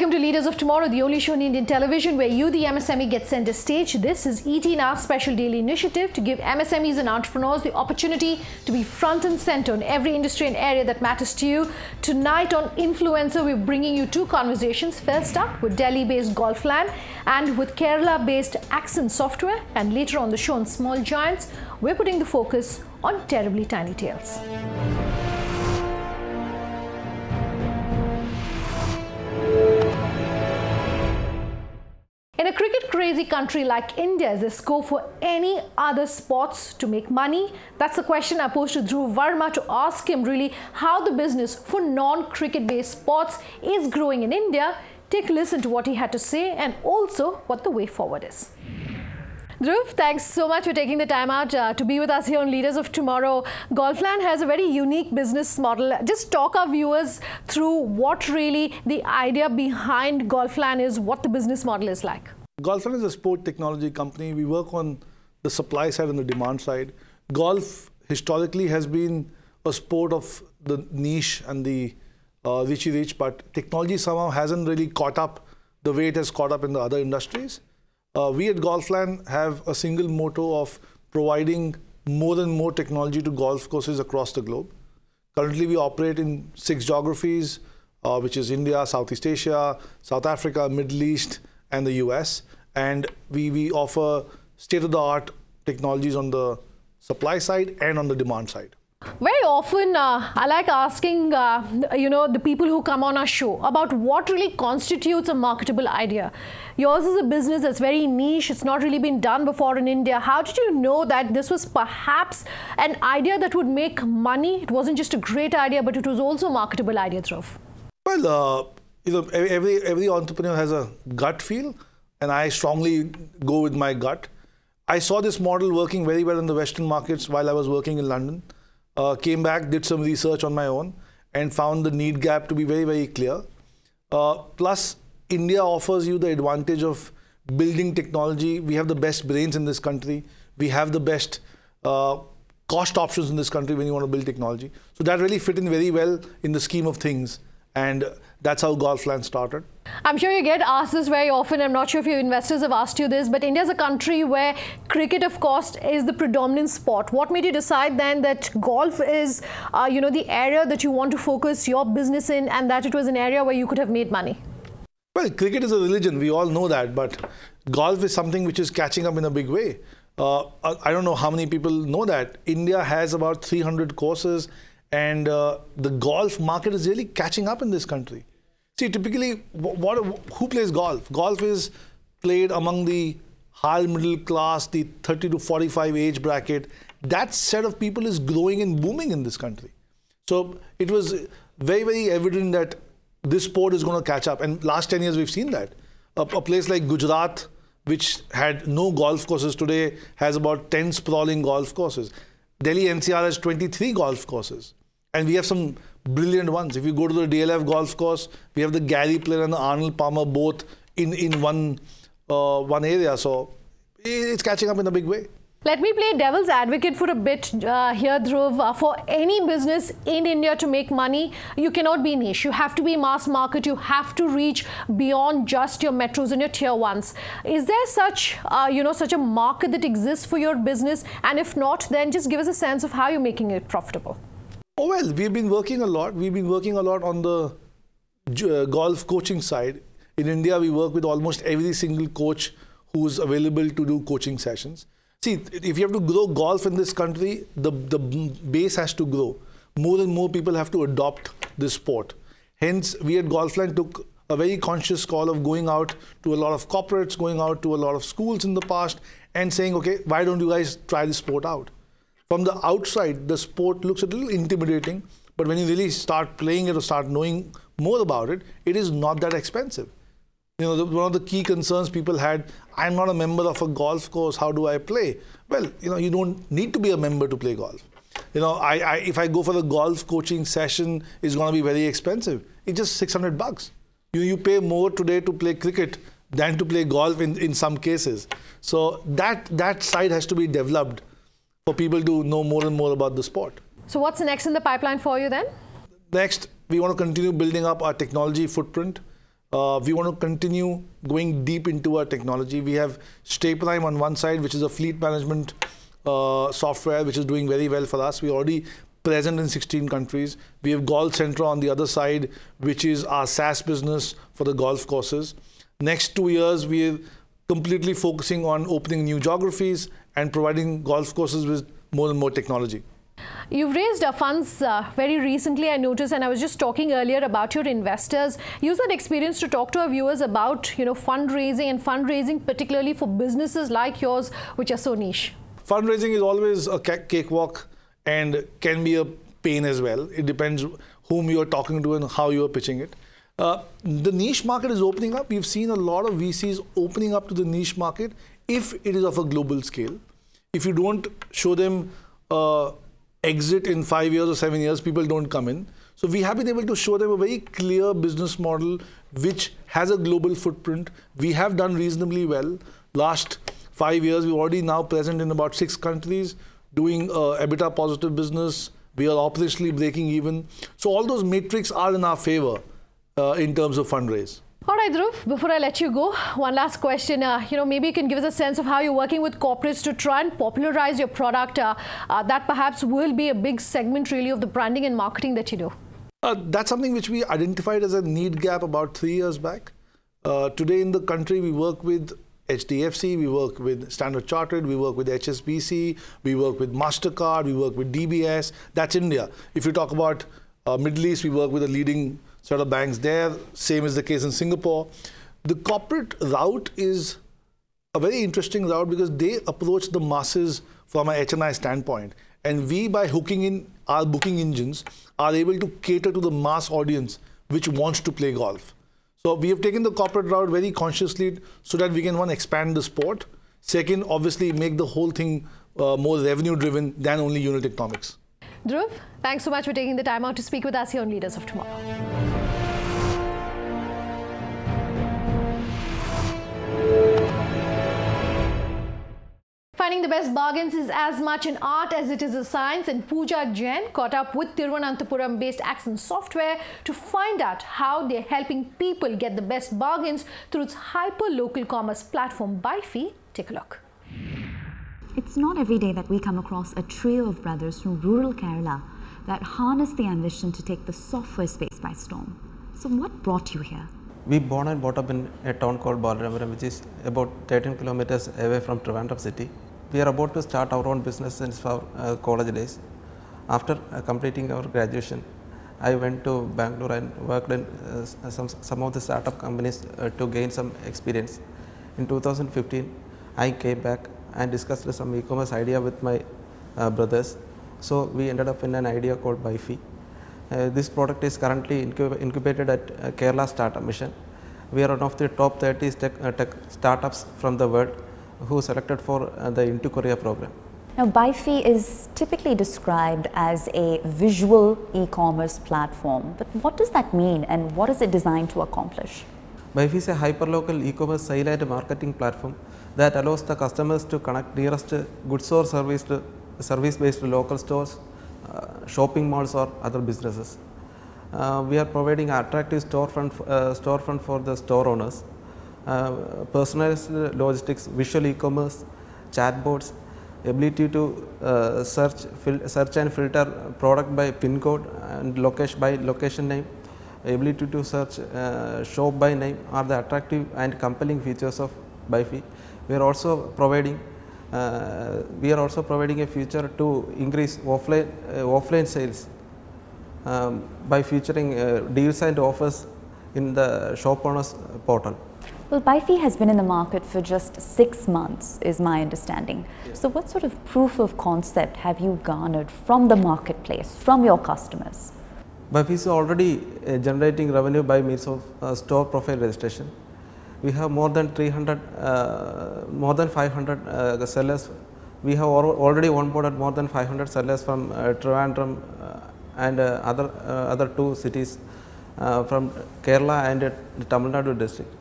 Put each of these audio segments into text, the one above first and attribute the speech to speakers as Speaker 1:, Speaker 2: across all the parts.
Speaker 1: Welcome to Leaders of Tomorrow, the only show on Indian television where you, the MSME, get center stage. This is ET Now's special daily initiative to give MSMEs and entrepreneurs the opportunity to be front and center in every industry and area that matters to you. Tonight on Influencer, we're bringing you two conversations. First up with Delhi-based Golflan and with Kerala-based Axen Software. And later on the show on Small Giants, we're putting the focus on terribly tiny tales. In a cricket-crazy country like India, is there scope for any other sports to make money? That's the question I posed to Dhruv Verma to ask him really how the business for non-cricket-based sports is growing in India. Take a listen to what he had to say and also what the way forward is. Dhruv, thanks so much for taking the time out to be with us here on Leaders of Tomorrow. Golflan has a very unique business model. Just talk our viewers through what really the idea behind Golflan is, what the business model is like.
Speaker 2: Golflan is a sport technology company. We work on the supply side and the demand side. Golf historically has been a sport of the niche and the richy rich, but technology somehow hasn't really caught up the way it has caught up in the other industries. We at Golflan have a single motto of providing more and more technology to golf courses across the globe. Currently, we operate in 6 geographies, which is India, Southeast Asia, South Africa, Middle East, and the US. And we offer state-of-the-art technologies on the supply side and on the demand side.
Speaker 1: Very often, I like asking, the people who come on our show about what really constitutes a marketable idea. Yours is a business that's very niche. It's not really been done before in India. How did you know that this was perhaps an idea that would make money? It wasn't just a great idea, but it was also a marketable idea, Dhruv.
Speaker 2: Well, every entrepreneur has a gut feel, and I strongly go with my gut. I saw this model working very well in the Western markets while I was working in London. Came back, did some research on my own, and found the need gap to be very, very clear. Plus, India offers you the advantage of building technology. We have the best brains in this country. We have the best cost options in this country when you want to build technology. So that really fit in very well in the scheme of things. And that's how Golflan started.
Speaker 1: I'm sure you get asked this very often. I'm not sure if your investors have asked you this, but India is a country where cricket, of course, is the predominant sport. What made you decide then that golf is, the area that you want to focus your business in, and that it was an area where you could have made money?
Speaker 2: Well, cricket is a religion. We all know that. But golf is something which is catching up in a big way. I don't know how many people know that. India has about 300 courses. And the golf market is really catching up in this country. See, typically, who plays golf? Golf is played among the high middle class, the 30 to 45 age bracket. That set of people is growing and booming in this country. So it was very, very evident that this sport is going to catch up. And last 10 years, we've seen that. A place like Gujarat, which had no golf courses today, has about 10 sprawling golf courses. Delhi NCR has 23 golf courses. And we have some brilliant ones. If you go to the DLF golf course, we have the Gary Player and the Arnold Palmer both in one area. So it's catching up in a big way.
Speaker 1: Let me play devil's advocate for a bit here, Dhruv. For any business in India to make money, you cannot be niche. You have to be mass market. You have to reach beyond just your metros and your tier 1s. Is there such a market that exists for your business? And if not, then just give us a sense of how you're making it profitable.
Speaker 2: Oh, well, we've been working a lot. We've been working a lot on the golf coaching side. In India, we work with almost every single coach who's available to do coaching sessions. See, if you have to grow golf in this country, the base has to grow. More and more people have to adopt this sport. Hence, we at Golflan took a very conscious call of going out to a lot of corporates, going out to a lot of schools in the past, and saying, okay, why don't you guys try this sport out? From the outside, the sport looks a little intimidating, but when you really start playing it or start knowing more about it, it is not that expensive. One of the key concerns people had, I'm not a member of a golf course, how do I play? Well, you don't need to be a member to play golf. If I go for the golf coaching session, it's going to be very expensive. It's just $600. You pay more today to play cricket than to play golf in some cases. So that side has to be developed for people to know more and more about the sport.
Speaker 1: So what's next in the pipeline for you then?
Speaker 2: Next, we want to continue building up our technology footprint. We want to continue going deep into our technology. We have Stay Prime on one side, which is a fleet management software, which is doing very well for us. We're already present in 16 countries. We have Golf Centra on the other side, which is our SaaS business for the golf courses. Next 2 years, we're completely focusing on opening new geographies and providing golf courses with more and more technology.
Speaker 1: You've raised funds very recently, I noticed, and I was just talking earlier about your investors. Use that experience to talk to our viewers about, fundraising, particularly for businesses like yours, which are so niche.
Speaker 2: Fundraising is always a cakewalk and can be a pain as well. It depends whom you're talking to and how you're pitching it. The niche market is opening up. We've seen a lot of VCs opening up to the niche market if it is of a global scale. If you don't show them exit in 5 years or 7 years, people don't come in. So we have been able to show them a very clear business model which has a global footprint. We have done reasonably well. Last 5 years, we're already now present in about 6 countries, doing EBITDA positive business. We are operationally breaking even. So all those metrics are in our favor in terms of fundraise.
Speaker 1: All right, Dhruv, before I let you go, one last question. Maybe you can give us a sense of how you're working with corporates to try and popularize your product. That perhaps will be a big segment really of the branding and marketing that you do.
Speaker 2: That's something which we identified as a need gap about 3 years back. Today in the country, we work with HDFC, we work with Standard Chartered, we work with HSBC, we work with MasterCard, we work with DBS. That's India. If you talk about Middle East, we work with a leading set of banks there. Same is the case in Singapore. The corporate route is a very interesting route because they approach the masses from an H&I standpoint. And we, by hooking in our booking engines, are able to cater to the mass audience which wants to play golf. So we have taken the corporate route very consciously so that we can, one, expand the sport. Second, obviously make the whole thing more revenue driven than only unit economics.
Speaker 1: Dhruv, thanks so much for taking the time out to speak with us here on Leaders of Tomorrow. Finding the best bargains is as much an art as it is a science, and Pooja Jain caught up with Thiruvananthapuram-based Axen Software to find out how they're helping people get the best bargains through its hyper-local commerce platform, Byfee. Take a look.
Speaker 3: It's not every day that we come across a trio of brothers from rural Kerala that harness the ambition to take the software space by storm. So what brought you here?
Speaker 4: We born and brought up in a town called Balrampuram, which is about 13 kilometers away from Trivandrum city. We are about to start our own business since our college days. After completing our graduation, I went to Bangalore and worked in some of the startup companies to gain some experience. In 2015, I came back and discussed some e-commerce idea with my brothers. So we ended up in an idea called Byfee. This product is currently incubated at Kerala Startup Mission. We are one of the top 30 tech startups from the world who selected for the Into Korea program.
Speaker 3: Now, Byfee is typically described as a visual e-commerce platform, but what does that mean and what is it designed to accomplish?
Speaker 4: Byfee is a hyperlocal e-commerce sale and marketing platform that allows the customers to connect nearest goods or service-based local stores, shopping malls or other businesses. We are providing attractive storefront for the store owners, personalized logistics, visual e-commerce, chatbots, ability to search and filter product by pin code and location name, ability to search shop by name are the attractive and compelling features of Byfee. We are also providing a feature to increase offline sales by featuring deals and offers in the shop owners portal.
Speaker 3: Well, Byfee has been in the market for just 6 months, is my understanding. Yes. So what sort of proof of concept have you garnered from the marketplace, from your customers?
Speaker 4: Byfee is already generating revenue by means of store profile registration. We have more than 500 sellers. We have already onboarded more than 500 sellers from Trivandrum and other 2 cities from Kerala and Tamil Nadu district.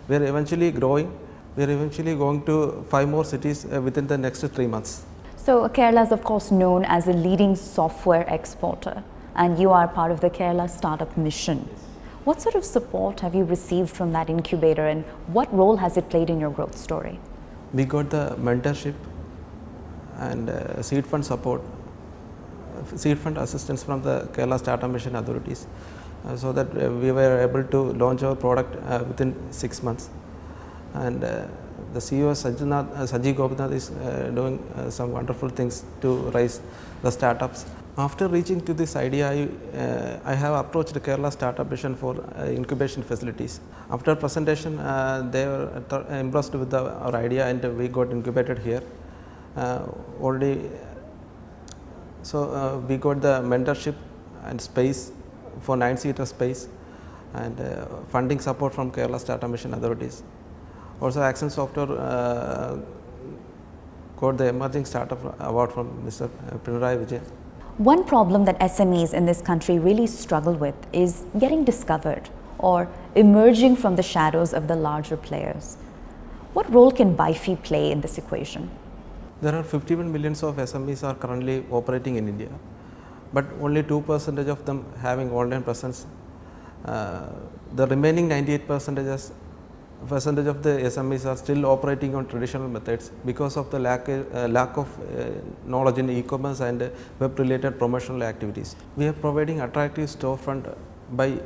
Speaker 4: We are eventually growing. We are eventually going to 5 more cities within the next 3 months.
Speaker 3: So Kerala is of course known as a leading software exporter, and you are part of the Kerala Startup Mission. What sort of support have you received from that incubator, and what role has it played in your growth story?
Speaker 4: We got the mentorship and seed fund support, seed fund assistance from the Kerala Startup Mission authorities, so that we were able to launch our product within 6 months. And the CEO Saji Gopinath is doing some wonderful things to raise the startups. After reaching to this idea, I have approached the Kerala Startup Mission for incubation facilities. After presentation, they were impressed with our idea, and we got incubated here. So we got the mentorship and space for 9-seater space, and funding support from Kerala Startup Mission authorities. Also, Axen Software got the Emerging Startup Award from Mr. Pinarayi Vijayan.
Speaker 3: One problem that SMEs in this country really struggle with is getting discovered or emerging from the shadows of the larger players. What role can BIFI play in this equation?
Speaker 4: There are 51 millions of SMEs are currently operating in India, but only 2% of them having online presence. The remaining 98% of the SMEs are still operating on traditional methods because of the lack of knowledge in e-commerce and web related promotional activities. We are providing attractive storefront by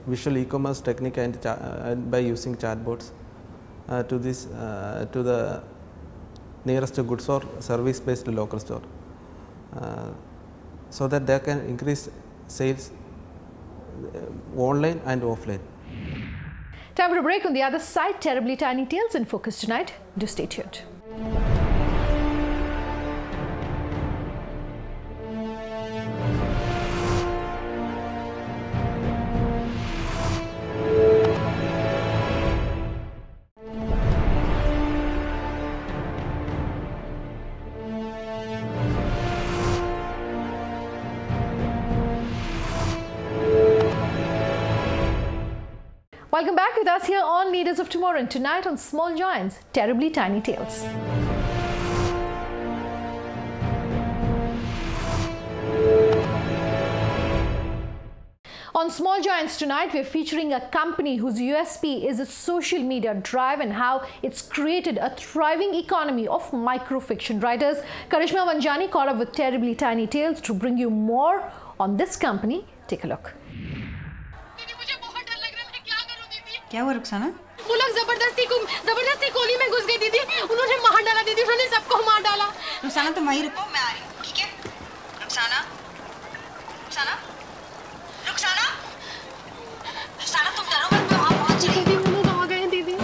Speaker 4: visual e-commerce technique and by using chatbots to the nearest goods or service based local store, so that they can increase sales online and offline.
Speaker 1: Time for a break. On the other side, terribly tiny tales in focus tonight. Do stay tuned. Welcome back with us here on Leaders of Tomorrow, and tonight on Small Giants, Terribly Tiny Tales. On Small Giants tonight, we're featuring a company whose USP is its social media drive and how it's created a thriving economy of microfiction writers. Karishma Vanjani caught up with Terribly Tiny Tales to bring you more on this company. Take a look.
Speaker 5: क्या हुआ रुखसाना?
Speaker 6: वो लोग जबरदस्ती कोली में घुस गई दीदी, उन्होंने मार डाला दीदी, उन्होंने सबको मार डाला।
Speaker 5: रुखसाना तुम वहीं रुको, मैं आ रही हूँ, ठीक है? रुखसाना, रुखसाना, रुखसाना, रुखसाना तुम डरो मत, मैं वहाँ पहुँच रही हूँ।
Speaker 6: दीदी वो लोग आ गए हैं दीदी,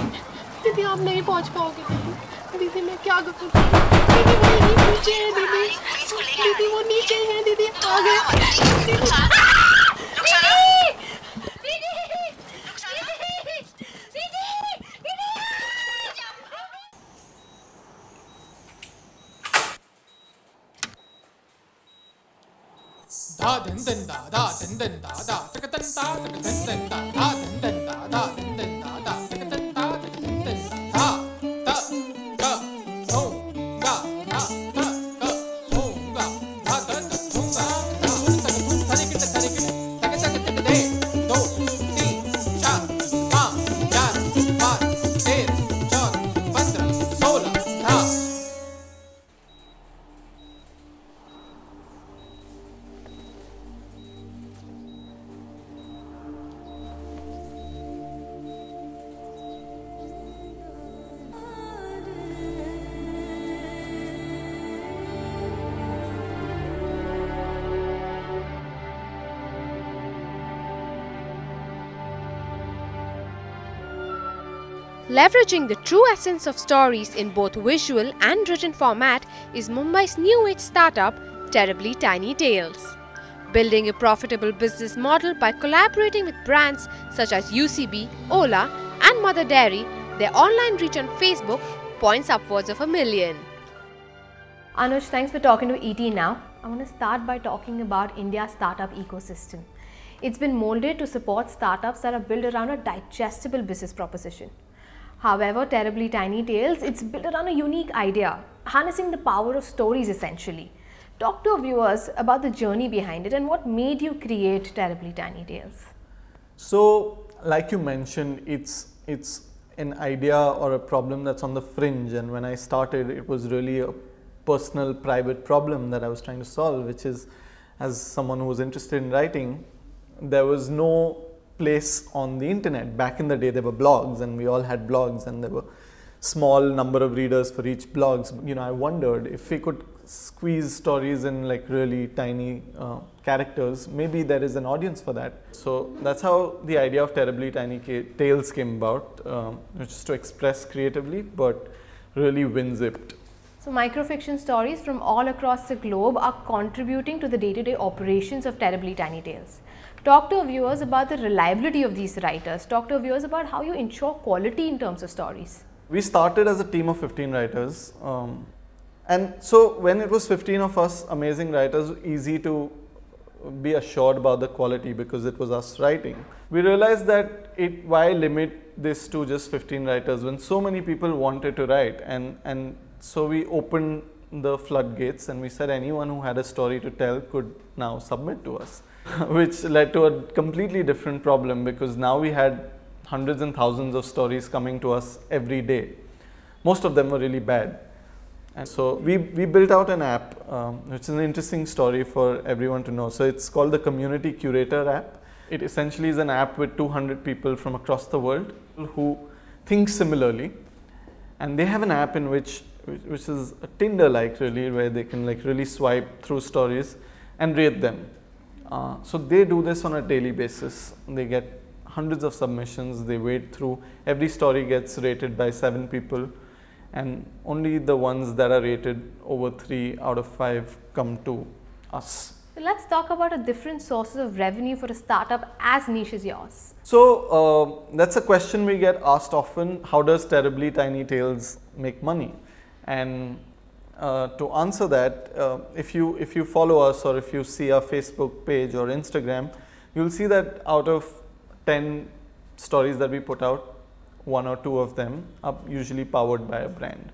Speaker 6: दीदी आप नहीं पहुँच पाओगे दीदी, दीदी मैं क्या करूँ? दीदी वो नीचे है दीदी, दीदी वो नीचे है दीदी, आ गए।
Speaker 7: da den den da da den den da da taka den da taka den den da da den den da da den den da da taka den da taka den den da da ga ho ga da da ga ho ga da da ga ho ga da taka thum thari kita taka taka de do ti cha pa ya pa te cha 15 16 da.
Speaker 8: Leveraging the true essence of stories in both visual and written format is Mumbai's new age startup, Terribly Tiny Tales. Building a profitable business model by collaborating with brands such as UCB, Ola and Mother Dairy, their online reach on Facebook points upwards of 1 million.
Speaker 9: Anuj, thanks for talking to ET now. I want to start by talking about India's startup ecosystem. It's been molded to support startups that are built around a digestible business proposition. However, Terribly Tiny Tales, it's built around a unique idea, harnessing the power of stories essentially. Talk to our viewers about the journey behind it and what made you create Terribly Tiny Tales.
Speaker 10: So, like you mentioned, it's an idea or a problem that's on the fringe, and when I started, it was really a personal, private problem that I was trying to solve, which is, as someone who was interested in writing, there was no place on the internet. Back in the day, there were blogs, and we all had blogs, and there were small number of readers for each blogs. You know, I wondered if we could squeeze stories in like really tiny characters, maybe there is an audience for that. So that's how the idea of Terribly Tiny Tales came about, which is to express creatively, but really win-zipped.
Speaker 9: So microfiction stories from all across the globe are contributing to the day-to-day operations of Terribly Tiny Tales. Talk to our viewers about the reliability of these writers. Talk to our viewers about how you ensure quality in terms of stories.
Speaker 10: We started as a team of 15 writers. And so when it was 15 of us amazing writers, easy to be assured about the quality because it was us writing. We realized that why limit this to just 15 writers when so many people wanted to write, and so we opened the floodgates and we said anyone who had a story to tell could now submit to us, which led to a completely different problem because now we had hundreds and thousands of stories coming to us every day. Most of them were really bad. And so we built out an app, which is an interesting story for everyone to know. So it's called the Community Curator app. It essentially is an app with 200 people from across the world who think similarly. And they have an app in which is a Tinder-like really, where they can like really swipe through stories and rate them. So they do this on a daily basis. They get hundreds of submissions, they wade through, every story gets rated by 7 people. And only the ones that are rated over 3 out of 5 come to us.
Speaker 9: So let's talk about the different sources of revenue for a startup as niche as yours.
Speaker 10: So that's a question we get asked often. How does Terribly Tiny Tales make money? And to answer that, if you follow us or if you see our Facebook page or Instagram, you'll see that out of 10 stories that we put out, 1 or 2 of them are usually powered by a brand.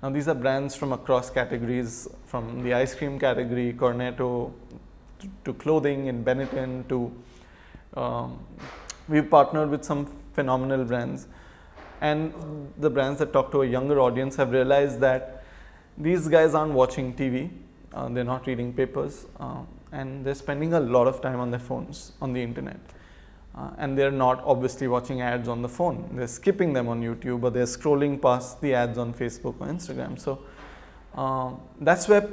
Speaker 10: Now these are brands from across categories, from the ice cream category, Cornetto, to clothing in Benetton, to we've partnered with some phenomenal brands. And the brands that talk to a younger audience have realized that these guys aren't watching TV, they're not reading papers, and they're spending a lot of time on their phones, on the internet. And they're not obviously watching ads on the phone. They're skipping them on YouTube, or they're scrolling past the ads on Facebook or Instagram. So that's where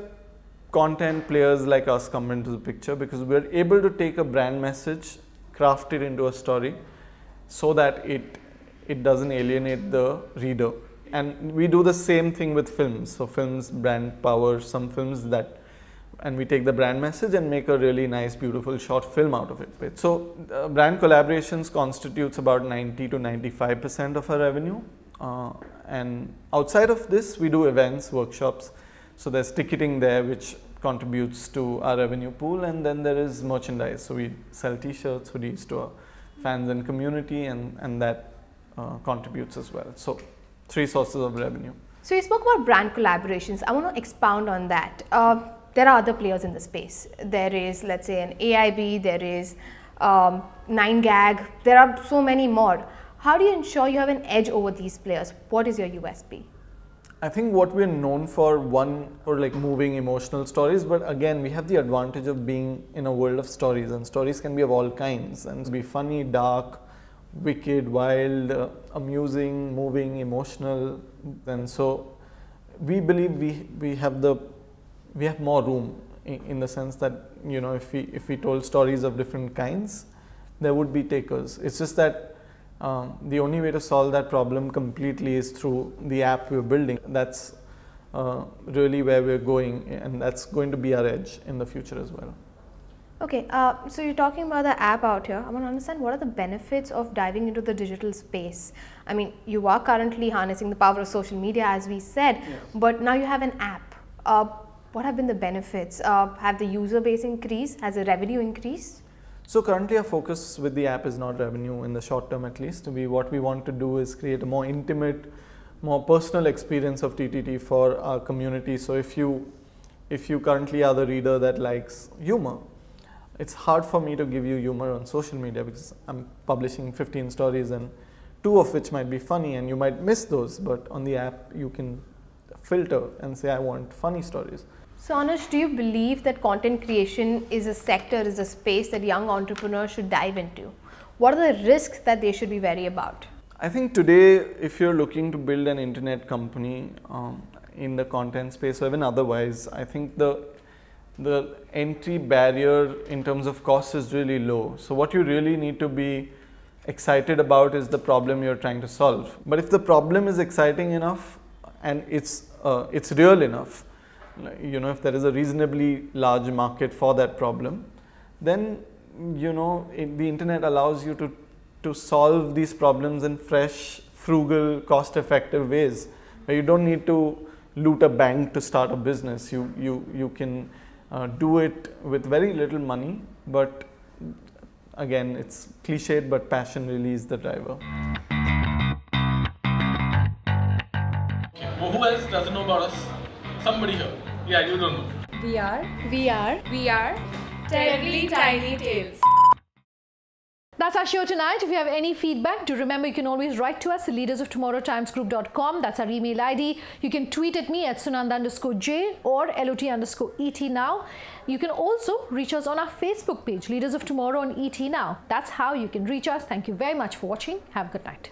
Speaker 10: content players like us come into the picture, because we're able to take a brand message, craft it into a story so that it doesn't alienate the reader. And we do the same thing with films. So films brand power some films and we take the brand message and make a really nice, beautiful short film out of it. So brand collaborations constitutes about 90 to 95% of our revenue. And outside of this, we do events, workshops. So there's ticketing there, which contributes to our revenue pool. And then there is merchandise. So we sell t-shirts, hoodies to our fans and community, and that contributes as well. So 3 sources of revenue.
Speaker 9: So you spoke about brand collaborations. I want to expound on that. There are other players in the space. There is, let's say, an AIB, there is 9gag, there are so many more. How do you ensure you have an edge over these players? What is your USP?
Speaker 10: I think what we're known for, for like moving emotional stories, but again, we have the advantage of being in a world of stories, and stories can be of all kinds, and be funny, dark, wicked, wild, amusing, moving, emotional. And so we believe we have more room in the sense that, you know, if we told stories of different kinds, there would be takers. It's just that the only way to solve that problem completely is through the app we're building. That's really where we're going, and that's going to be our edge in the future as well.
Speaker 9: Okay, so you're talking about the app out here. I want to understand, what are the benefits of diving into the digital space? I mean, you are currently harnessing the power of social media, as we said, yes. But now you have an app. What have been the benefits? Have the user base increased? Has the revenue increased?
Speaker 10: So currently our focus with the app is not revenue, in the short term at least. What we want to do is create a more intimate, more personal experience of TTT for our community. So if you currently are the reader that likes humor, It's hard for me to give you humor on social media because I'm publishing 15 stories and 2 of which might be funny and you might miss those, but on the app you can filter and say I want funny stories.
Speaker 9: So Anush, do you believe that content creation is a sector, is a space that young entrepreneurs should dive into? What are the risks that they should be wary about?
Speaker 10: I think today, if you're looking to build an internet company in the content space or even otherwise, I think the entry barrier in terms of cost is really low. So what you really need to be excited about is the problem you're trying to solve. But if the problem is exciting enough and it's real enough, you know, if there is a reasonably large market for that problem, then you know the internet allows you to solve these problems in fresh, frugal, cost-effective ways, where you don't need to loot a bank to start a business. You can do it with very little money, but again, it's cliched, but passion really is the driver.
Speaker 11: Okay. Well, who else doesn't know about us? Somebody here. Yeah, you don't know.
Speaker 12: We are Terribly Tiny Tales.
Speaker 1: That's our show tonight. If you have any feedback, do remember you can always write to us at leadersoftomorrowtimesgroup.com. That's our email ID. You can tweet at me at Sunanda_J or LOT_ET now. You can also reach us on our Facebook page, Leaders of Tomorrow on ET Now. That's how you can reach us. Thank you very much for watching. Have a good night.